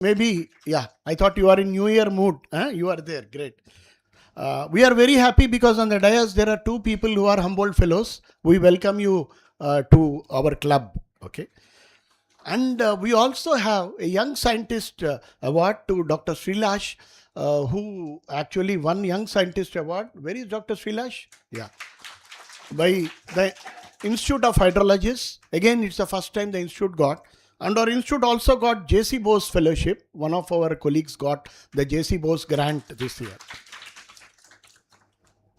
Maybe, yeah. I thought you are in New Year mood. Huh? You are there. Great. We are very happy because on the dais there are two people who are Humboldt Fellows. We welcome you to our club. Okay. And we also have a young scientist award to Dr. Srilash, who actually won Young Scientist Award. Where is Dr. Srilash? Yeah. By the Institute of Hydrologists. Again, it's the first time the institute got. And our institute also got J.C. Bose Fellowship. One of our colleagues got the J.C. Bose grant this year.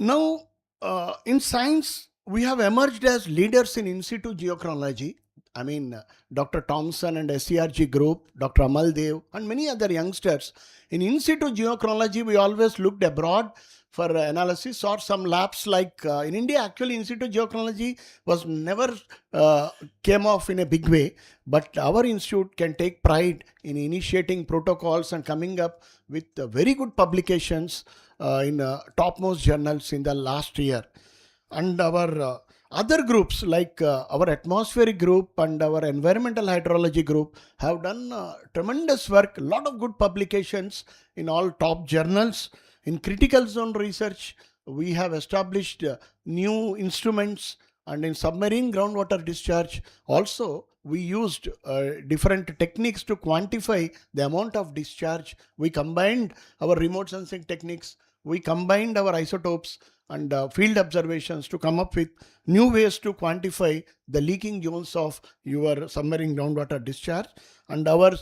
Now, in science, we have emerged as leaders in in situ geochronology. I mean, Dr. Thompson and SCRG group, Dr. Amal Dev, and many other youngsters. In situ geochronology, we always looked abroad for analysis, or some labs like in India. Actually, in situ geochronology was never came off in a big way, but our institute can take pride in initiating protocols and coming up with very good publications in topmost journals in the last year. And our other groups like our atmospheric group and our environmental hydrology group have done tremendous work, a lot of good publications in all top journals. In critical zone research, we have established new instruments, and in submarine groundwater discharge also we used different techniques to quantify the amount of discharge. We combined our remote sensing techniques, we combined our isotopes and field observations to come up with new ways to quantify the leaking zones of your submarine groundwater discharge. And our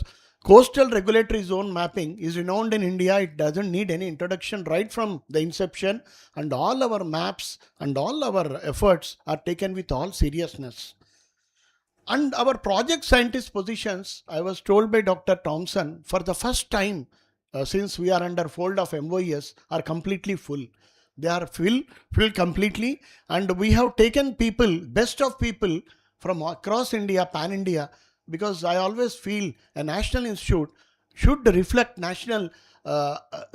coastal regulatory zone mapping is renowned in India. It doesn't need any introduction right from the inception, and all our maps and all our efforts are taken with all seriousness. And our project scientist positions, I was told by Dr. Thompson, for the first time since we are under fold of MOES, are completely full. They are filled completely, and we have taken people, best of people from across India, pan India, because I always feel a national institute should reflect national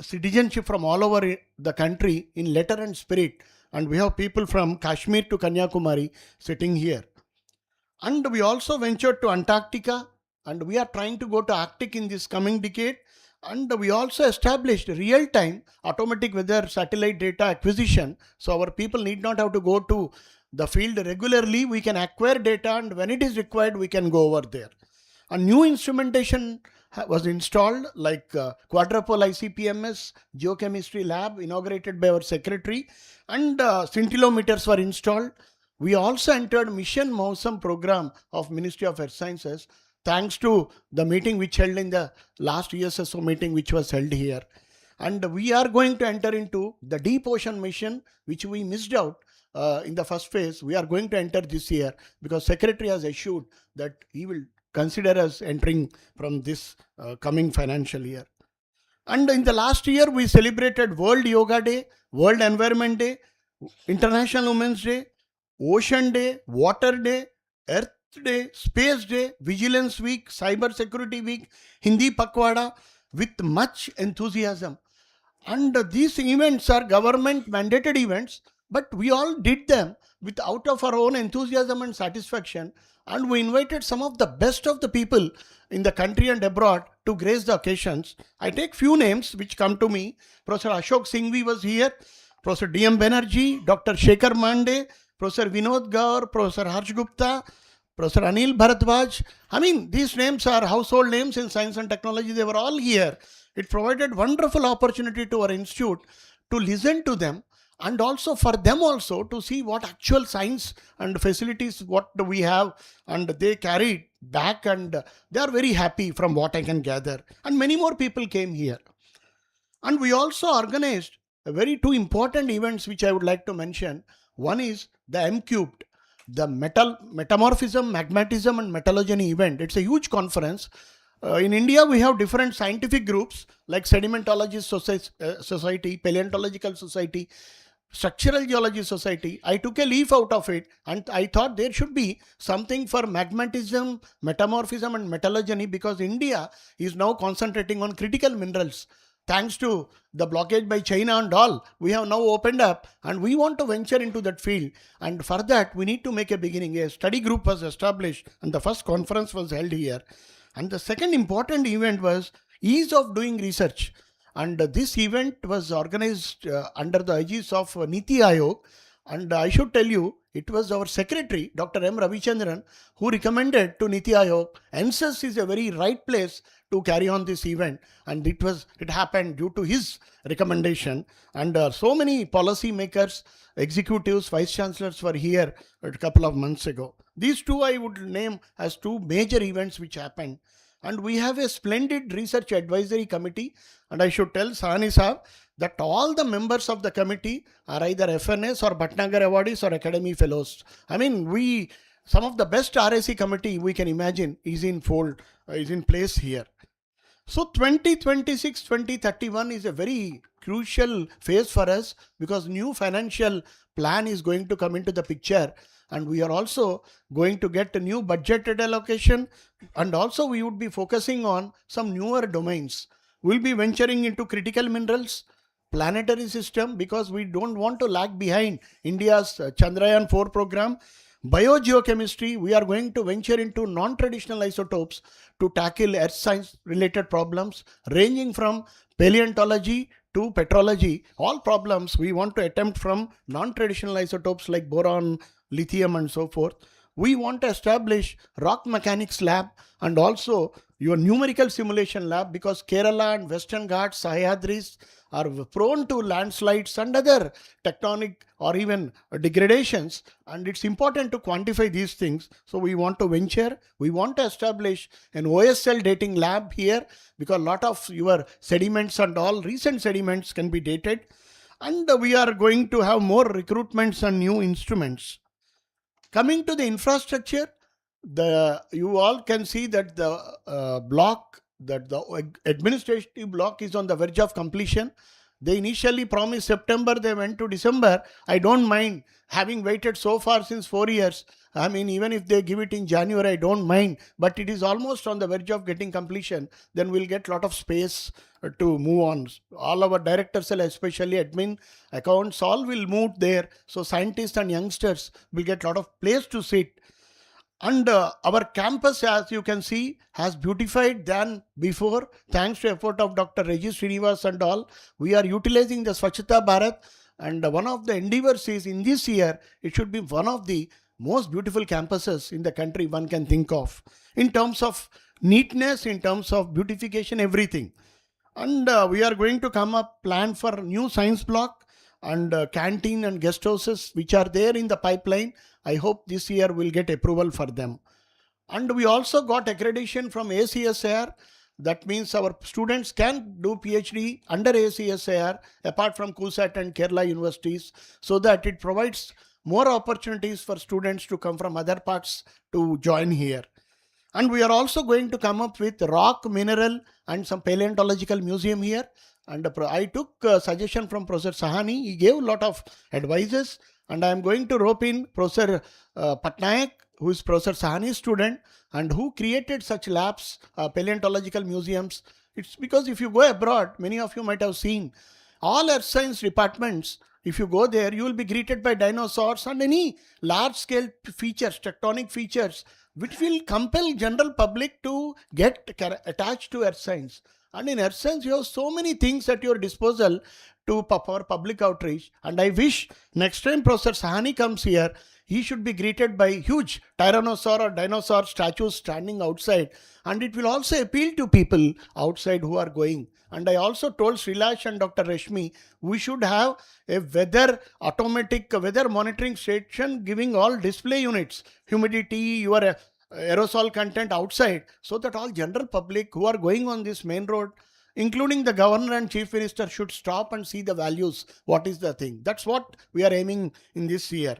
citizenship from all over the country in letter and spirit. And we have people from Kashmir to Kanyakumari sitting here. And we also ventured to Antarctica, and we are trying to go to Arctic in this coming decade. And we also established real-time automatic weather satellite data acquisition. So our people need not have to go to the field regularly. We can acquire data, and when it is required, we can go over there. A new instrumentation was installed, like quadrupole ICP-MS geochemistry lab inaugurated by our secretary, and scintillometers were installed. We also entered Mission Mausam program of Ministry of Earth Sciences, thanks to the meeting which held in the last ESSO meeting which was held here. And we are going to enter into the deep ocean mission, which we missed out in the first phase. We are going to enter this year because Secretary has assured that he will consider us entering from this coming financial year. And in the last year, we celebrated World Yoga Day, World Environment Day, International Women's Day, Ocean Day, Water Day, Earth Day, Space Day, Vigilance Week, Cyber Security Week, Hindi Pakwada, with much enthusiasm. And these events are government mandated events, but we all did them with out of our own enthusiasm and satisfaction. And we invited some of the best of the people in the country and abroad to grace the occasions. I take few names which come to me. Professor Ashok Sahni was here, Professor D.M. Banerjee, Dr. Shekhar Mande, Professor Vinod Gaur, Professor Harsh Gupta, Professor Anil Bharadwaj. I mean, these names are household names in science and technology. They were all here. It provided wonderful opportunity to our institute to listen to them, and also for them also to see what actual science and facilities what we have, and they carried back, and they are very happy from what I can gather. And many more people came here. And we also organized very two important events which I would like to mention. One is the M-Cubed, the metamorphism, magmatism and metallogeny event. It's a huge conference. In India, we have different scientific groups like Sedimentology Society, Paleontological Society, Structural Geology Society. I took a leaf out of it, and I thought there should be something for magmatism, metamorphism and metallogeny, because India is now concentrating on critical minerals. Thanks to the blockage by China and all, we have now opened up, and we want to venture into that field. And for that, we need to make a beginning. A study group was established, and the first conference was held here. And the second important event was ease of doing research. And this event was organized under the aegis of Niti Aayog. And I should tell you, it was our secretary, Dr. M. Ravichandran, who recommended to Niti Aayog, NCESS is a very right place to carry on this event. And it happened due to his recommendation. And so many policy makers, executives, vice chancellors were here a couple of months ago. These two I would name as two major events which happened. And we have a splendid research advisory committee. And I should tell Sahni Saab that all the members of the committee are either FNS or Bhatnagar awardees or Academy fellows. I mean, some of the best RAC committee we can imagine is in place here. So 2026-2031 is a very crucial phase for us because new financial plan is going to come into the picture, and we are also going to get a new budgeted allocation, and also we would be focusing on some newer domains. We'll be venturing into critical minerals, planetary system, because we don't want to lag behind India's Chandrayaan 4 program. Biogeochemistry, we are going to venture into non-traditional isotopes to tackle earth science related problems ranging from paleontology to petrology. All problems we want to attempt from non-traditional isotopes like boron, lithium and so forth. We want to establish rock mechanics lab and also your numerical simulation lab, because Kerala and Western Ghats, Sahyadris are prone to landslides and other tectonic or even degradations, and it's important to quantify these things. So we want to establish an OSL dating lab here, because a lot of your sediments and all recent sediments can be dated, and we are going to have more recruitments and new instruments. Coming to the infrastructure, you all can see that the administrative block is on the verge of completion. They initially promised September, they went to December. I don't mind having waited so far since 4 years. I mean, even if they give it in January, I don't mind, but it is almost on the verge of getting completion. Then we'll get a lot of space to move on. All our directors, especially admin, accounts, all will move there. So scientists and youngsters will get a lot of place to sit. And our campus, as you can see, has beautified than before, thanks to effort of Dr. Regis Srinivas and all. We are utilizing the Swachhata Bharat, and one of the endeavors is in this year, it should be one of the most beautiful campuses in the country one can think of, in terms of neatness, in terms of beautification, everything. And we are going to come up plan for new science block and canteen and guest houses which are there in the pipeline. I hope this year we'll get approval for them. And we also got accreditation from ACSIR. That means our students can do PhD under ACSIR apart from KUSAT and Kerala universities, so that it provides more opportunities for students to come from other parts to join here. And we are also going to come up with rock, mineral and some paleontological museum here. And I took a suggestion from Professor Sahni. He gave a lot of advices, and I am going to rope in Professor Patnaik, who is Professor Sahni's student and who created such labs, paleontological museums. It's because if you go abroad, many of you might have seen, all earth science departments, if you go there, you will be greeted by dinosaurs and any large-scale features, tectonic features, which will compel general public to get attached to earth science. And in earth science, you have so many things at your disposal to for public outreach. And I wish next time Professor Sahni comes here, he should be greeted by huge tyrannosaur or dinosaur statues standing outside. And it will also appeal to people outside who are going. And I also told Srilash and Dr. Rashmi, we should have a automatic weather monitoring station giving all display units, humidity, your aerosol content outside, so that all general public who are going on this main road, including the governor and chief minister, should stop and see the values. What is the thing? That's what we are aiming in this year.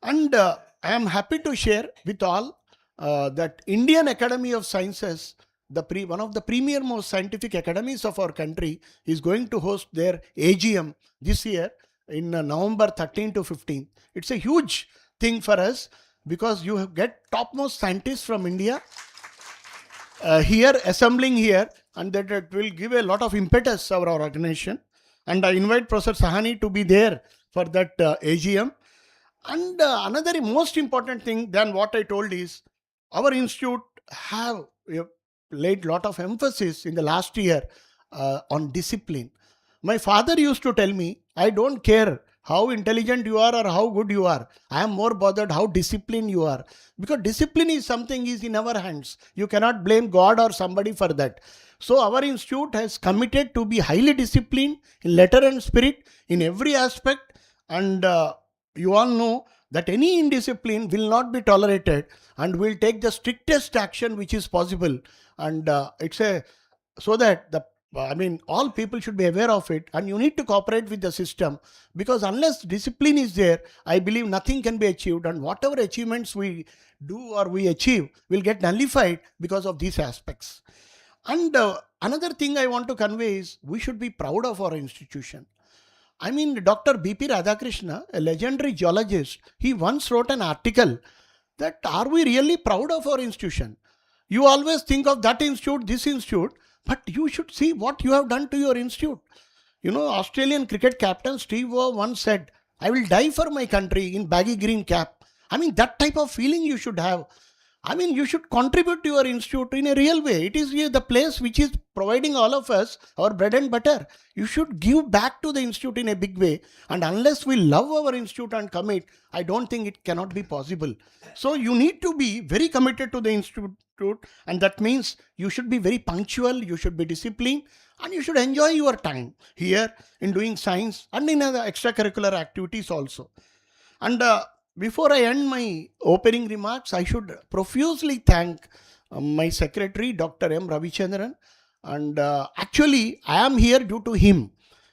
And I am happy to share with all that Indian Academy of Sciences, one of the premier most scientific academies of our country, is going to host their AGM this year in November 13 to 15. It's a huge thing for us because you get topmost scientists from India here assembling here, and that it will give a lot of impetus to our organization. And I invite Professor Sahni to be there for that AGM. And another most important thing than what I told is our institute have laid lot of emphasis in the last year on discipline. My father used to tell me, I don't care how intelligent you are or how good you are. I am more bothered how disciplined you are. Because discipline is something is in our hands. You cannot blame God or somebody for that. So our institute has committed to be highly disciplined in letter and spirit in every aspect. And you all know that any indiscipline will not be tolerated and will take the strictest action which is possible. And it's a so that the all people should be aware of it, and you need to cooperate with the system, because unless discipline is there, I believe nothing can be achieved, and whatever achievements we do or we achieve will get nullified because of these aspects. And another thing I want to convey is we should be proud of our institution. Dr. B.P. Radhakrishna, a legendary geologist, he once wrote an article that are we really proud of our institution? You always think of that institute, this institute, but you should see what you have done to your institute. Australian cricket captain Steve Waugh once said, I will die for my country in baggy green cap. That type of feeling you should have. You should contribute to your institute in a real way. It is the place which is providing all of us our bread and butter. You should give back to the institute in a big way. And unless we love our institute and commit, I don't think it cannot be possible. So you need to be very committed to the institute. And that means you should be very punctual, you should be disciplined, and you should enjoy your time here in doing science and in other extracurricular activities also. And before I end my opening remarks, I should profusely thank my secretary, Dr. M. Ravichandran. And actually, I am here due to him.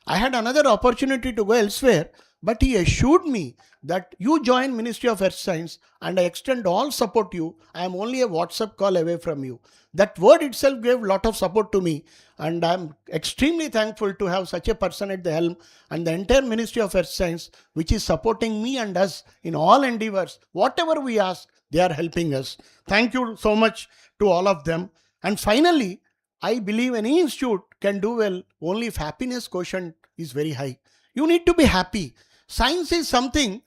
I had another opportunity to go elsewhere, but he assured me that you join Ministry of Earth Science and I extend all support to you. I am only a WhatsApp call away from you. That word itself gave a lot of support to me, and I am extremely thankful to have such a person at the helm, and the entire Ministry of Earth Science, which is supporting me and us in all endeavors. Whatever we ask, they are helping us. Thank you so much to all of them. And finally, I believe any institute can do well only if happiness quotient is very high. You need to be happy. Science is something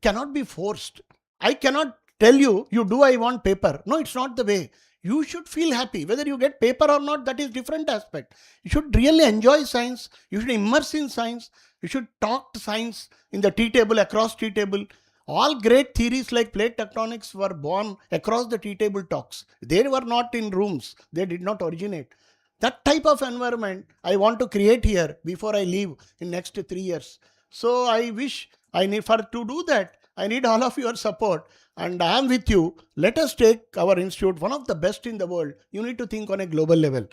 cannot be forced. I cannot tell you, you do, I want paper. No, it's not the way. You should feel happy. Whether you get paper or not, that is different aspect. You should really enjoy science. You should immerse in science. You should talk to science in the tea table, across tea table. All great theories like plate tectonics were born across the tea table talks. They were not in rooms. They did not originate. That type of environment I want to create here before I leave in next 3 years. So I wish to do that, I need all of your support, and I am with you. Let us take our institute, one of the best in the world. You need to think on a global level.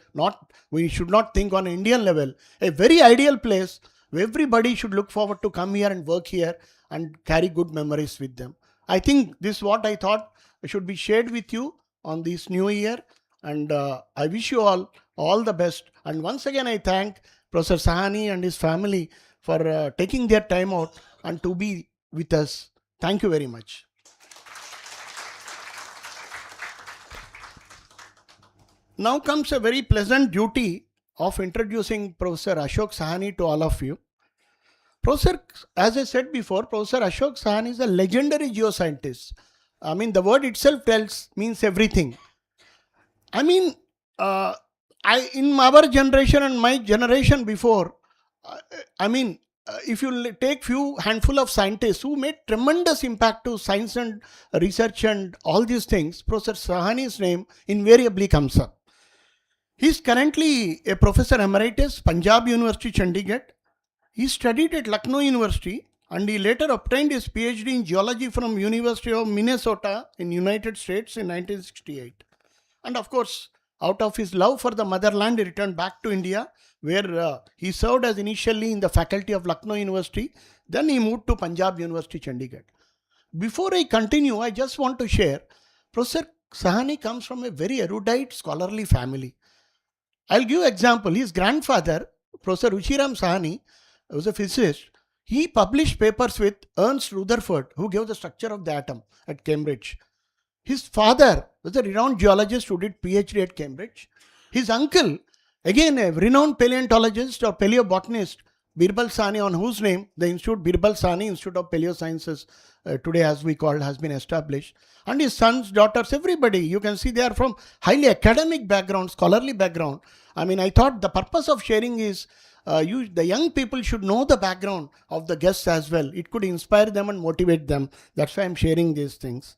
We should not think on an Indian level. A very ideal place where everybody should look forward to come here and work here and carry good memories with them. I think this is what I thought should be shared with you on this new year. And I wish you all the best. And once again, I thank Professor Sahni and his family for taking their time out and to be with us. Thank you very much. Now comes a very pleasant duty of introducing Professor Ashok Sahni to all of you. Professor, as I said before, Professor Ashok Sahni is a legendary geoscientist. The word itself means everything. In our generation and my generation before, if you take few handful of scientists who made tremendous impact to science and research and all these things, Professor Sahani's name invariably comes up. He is currently a Professor Emeritus, Punjab University, Chandigarh. He studied at Lucknow University and he later obtained his PhD in geology from University of Minnesota in United States in 1968. And of course, out of his love for the motherland, he returned back to India, where he served as initially in the faculty of Lucknow University. Then he moved to Punjab University, Chandigarh. Before I continue, I just want to share, Professor Sahani comes from a very erudite, scholarly family. I'll give an example. His grandfather, Professor Ruchiram Sahani, was a physicist. He published papers with Ernst Rutherford, who gave the structure of the atom at Cambridge. His father was a renowned geologist who did PhD at Cambridge. His uncle, again a renowned paleontologist or paleobotanist, Birbal Sahni, on whose name the institute, Birbal Sahni Institute of Paleosciences, today as we call, has been established. And his sons, daughters, everybody, you can see they are from highly academic background, scholarly background. I mean, I thought the purpose of sharing is the young people should know the background of the guests as well. It could inspire them and motivate them. That's why I'm sharing these things.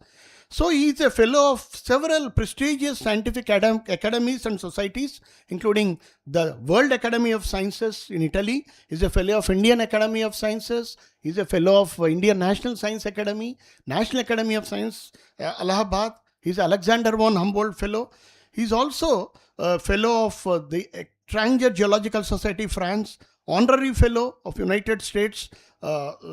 So he is a fellow of several prestigious scientific academies and societies, including the World Academy of Sciences in Italy. He is a fellow of Indian Academy of Sciences. He is a fellow of Indian National Science Academy, National Academy of Science, Allahabad. He is Alexander von Humboldt Fellow. He is also a fellow of the Étranger Geological Society, France, honorary fellow of United States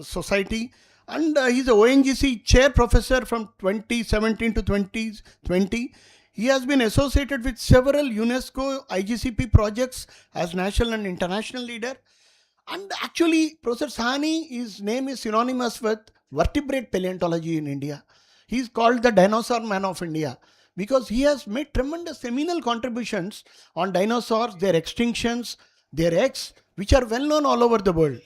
Society, and he's a ONGC chair professor from 2017 to 2020. He has been associated with several UNESCO IGCP projects as national and international leader. And actually, Professor Sahni, his name is synonymous with vertebrate paleontology in India. He is called the dinosaur man of India because he has made tremendous seminal contributions on dinosaurs, their extinctions, their eggs, which are well known all over the world.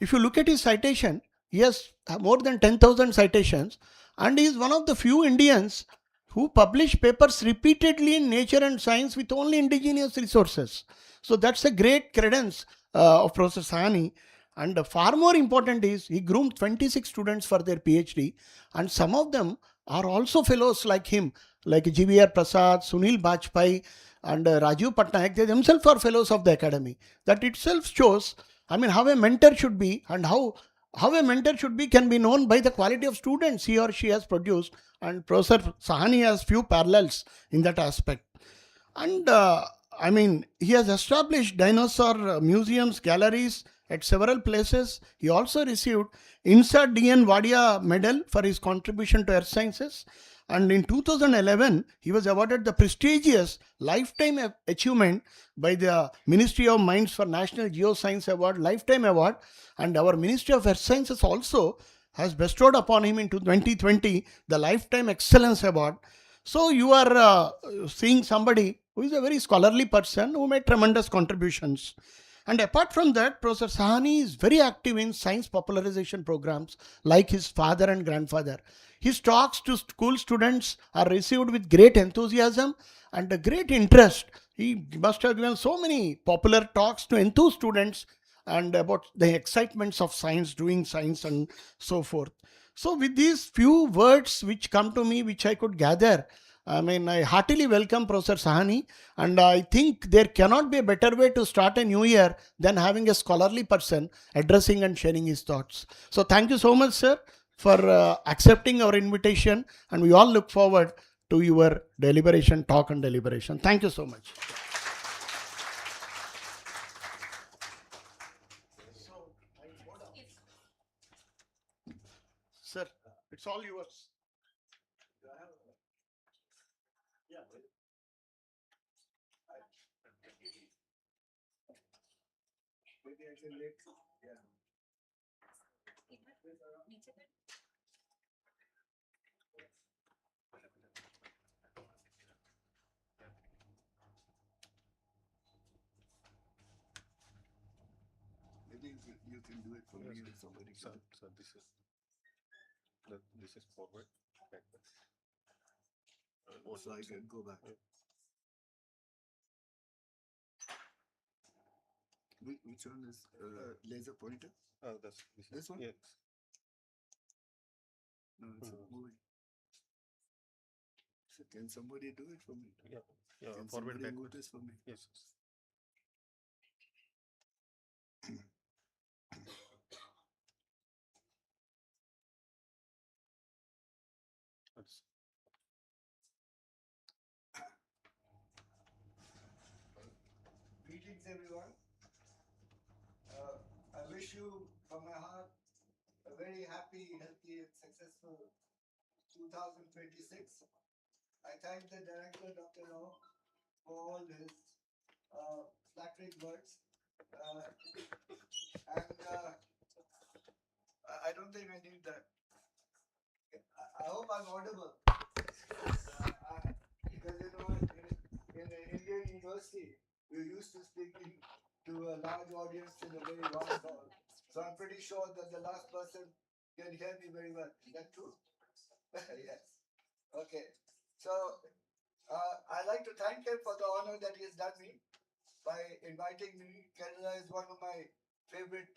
If you look at his citation, he has more than 10,000 citations, and he is one of the few Indians who publish papers repeatedly in Nature and Science with only indigenous resources. So that's a great credence of Professor Sahni. And far more important is he groomed 26 students for their PhD, and some of them are also fellows like him, like GVR Prasad, Sunil Bajpai, and Rajiv Patnaik. They themselves are fellows of the academy. That itself shows, I mean, how a mentor should be, and how a mentor should be can be known by the quality of students he or she has produced. And Professor Sahani has few parallels in that aspect. And I mean, he has established dinosaur museums, galleries at several places. He also received INSA DN Wadia Medal for his contribution to earth sciences. And in 2011, he was awarded the prestigious Lifetime Achievement by the Ministry of Mines for National Geoscience Award, Lifetime Award. And our Ministry of Earth Sciences also has bestowed upon him in 2020 the Lifetime Excellence Award. So you are seeing somebody who is a very scholarly person who made tremendous contributions. And apart from that, Professor Sahani is very active in science popularization programs like his father and grandfather. His talks to school students are received with great enthusiasm and a great interest. He must have given so many popular talks to enthused students and about the excitements of science, doing science, and so forth. So, with these few words which come to me, which I could gather, I mean, I heartily welcome Professor Sahani, and I think there cannot be a better way to start a new year than having a scholarly person addressing and sharing his thoughts. So, thank you so much, sir, for accepting our invitation, and we all look forward to your deliberation, talk and deliberation. Thank you so much. Sir, it's all yours. Yeah. Maybe I can make. Yeah. Maybe you can do it for me if somebody. So this is forward, backward. So I can go back. Which one is laser pointer? This one? Yes. No, it's moving. So can somebody do it for me? Yeah. Can forward, somebody move this for me? Yes. Greetings, everyone. I wish you from my heart a very happy, healthy, and successful 2026. I thank the director, Dr. Rao, for all his flattering words. And I don't think I need that. I hope I'm audible. Because in an Indian university, we're used to speaking to a large audience in a very vast hall. So I'm pretty sure that the last person can hear me very well. Is that true? Yes. Okay. So I'd like to thank him for the honor that he has done me by inviting me. Kerala is one of my favorite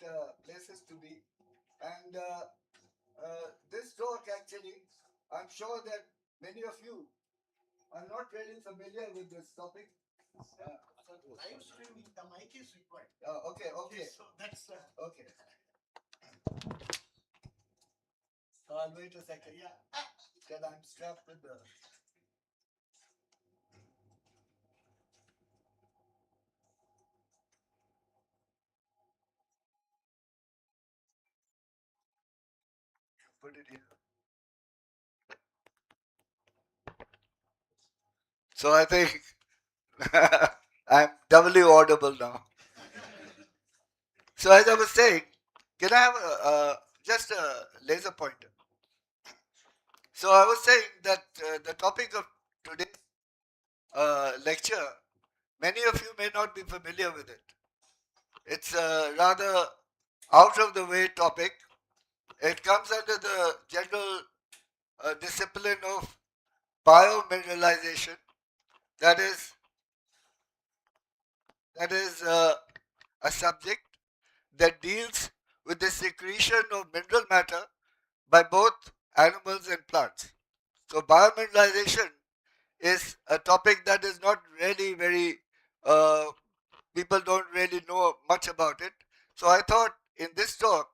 places to be. And this talk actually, I'm sure that many of you are not really familiar with this topic. Live streaming, the mic is required. Okay, okay. So that's Okay. So I'll wait a second. yeah. Till I'm strapped with the. Put it here. So I think I'm doubly audible now. So as I was saying, can I have just a laser pointer? So I was saying that the topic of today's lecture, many of you may not be familiar with it. It's a rather out of the way topic. It comes under the general discipline of biomineralization. That is a subject that deals with the secretion of mineral matter by both animals and plants. So biomineralization is a topic that is not really very people don't really know much about it. So I thought in this talk,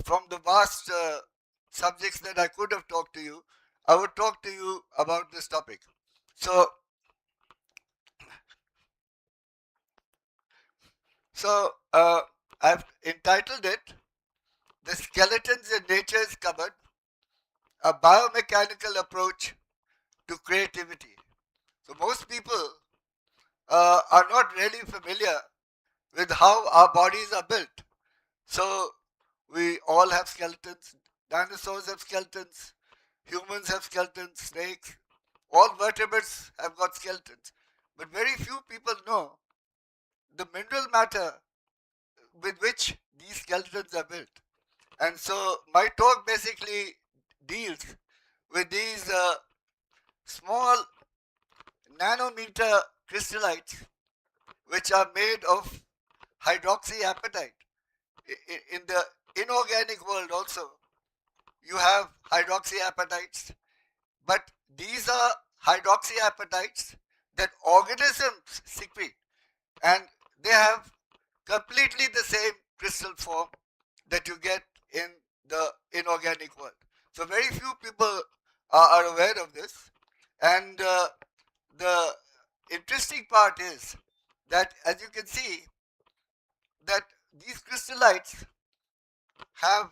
from the vast subjects that I could have talked to you, I would talk to you about this topic. So, so I've entitled it "The Skeletons in Nature's Cupboard: A Biomechanical Approach to Creativity." So most people are not really familiar with how our bodies are built. So we all have skeletons. Dinosaurs have skeletons. Humans have skeletons. Snakes. All vertebrates have got skeletons. But very few people know the mineral matter with which these skeletons are built. And so my talk basically deals with these small nanometer crystallites which are made of hydroxyapatite. In the inorganic world also, you have hydroxyapatites, but these are hydroxyapatites that organisms secrete, and they have completely the same crystal form that you get in the inorganic world. So very few people are aware of this, and the interesting part is that, as you can see, that these crystallites have